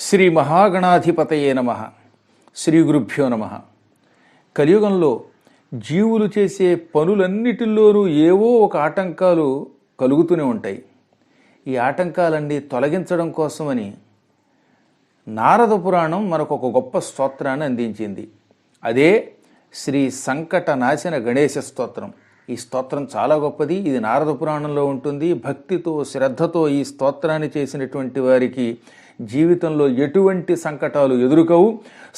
శ్రీ మహాగణాధిపతయే నమః. శ్రీ గురుభ్యో నమః. కలియుగంలో జీవులు చేసే పనులన్నిటిల్లోనూ ఏవో ఒక ఆటంకాలు కలుగుతూనే ఉంటాయి. ఈ ఆటంకాలన్నీ తొలగించడం కోసమని నారద పురాణం మనకు ఒక గొప్ప స్తోత్రాన్ని అందించింది. అదే శ్రీ సంకట నాశన గణేశ స్తోత్రం. ఈ స్తోత్రం చాలా గొప్పది. ఇది నారద పురాణంలో ఉంటుంది. భక్తితో శ్రద్ధతో ఈ స్తోత్రాన్ని చేసినటువంటి వారికి జీవితంలో ఎటువంటి సంకటాలు ఎదురుకవు.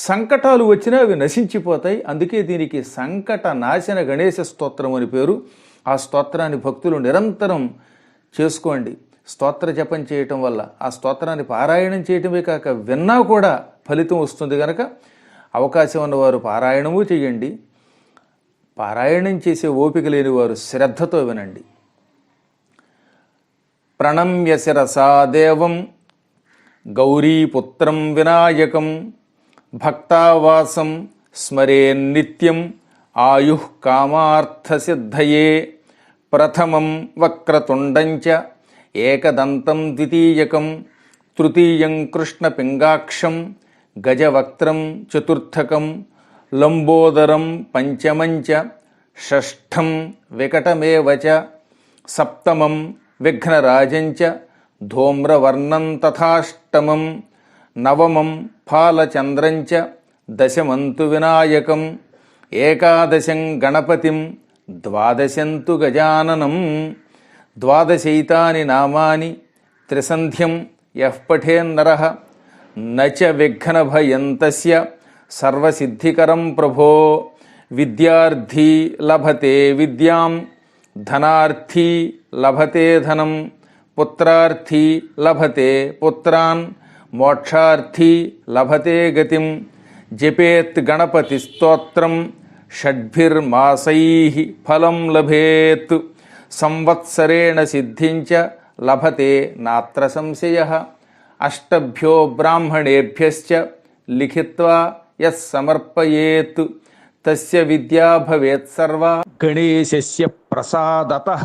సంకటాలు వచ్చినా అవి నశించిపోతాయి. అందుకే దీనికి సంకట నాశన గణేశ స్తోత్రం అని పేరు. ఆ స్తోత్రాన్ని భక్తులు నిరంతరం చేసుకోండి. స్తోత్ర జపం చేయటం వల్ల, ఆ స్తోత్రాన్ని పారాయణం చేయటమే కాక విన్నా కూడా ఫలితం వస్తుంది కనుక అవకాశం ఉన్నవారు పారాయణము చేయండి. పారాయణం చేసే ఓపిక లేని వారు శ్రద్ధతో వినండి. ప్రణమ్య శిరసా దేవం గౌరీపుత్రం వినాయకం భక్తావాసం స్మరేన్నిత్యం ఆయుః కామార్థసిద్ధయే ప్రథమం వక్రతుండంచ ఏకదంతం ద్వితీయకం తృతీయం కృష్ణపింగాక్షం గజవక్త్రం చతుర్థకం లంబోదరం పంచమంచ షష్ఠం వికటమేవచ సప్తమం విఘ్నరాజంచ ధూమ్రవర్ణం తథాష్టమం నవమం ఫాలచంద్రంచ దశమంతు వినాయకం ఏకాదశం గణపతిం ద్వాదశంతు గజాననం ద్వాదశైతాని నామాని త్రిసంధ్యం యః పఠేన్నరః నచ విఘ్నభయం తస్య సర్వసిద్ధికరం ప్రభో. విద్యార్థీ లభతే విద్యాం ధనార్థీ లభతే ధనం పుత్రార్థీ లభతే పుత్రాన్ మోక్షార్థీ లభతే గతిం. జపేత్ గణపతి స్తోత్రం షడ్భిర్మాసైః ఫలం లభేత్. సంవత్సరేణ సిద్ధించ లభతే నాత్ర సంశయః. అష్టభ్యో బ్రాహ్మణేభ్యశ్చ లిఖిత్వా యః సమర్పయేత్ తస్య విద్యా భవేత్ సర్వా గణేశస్య ప్రసాదతః.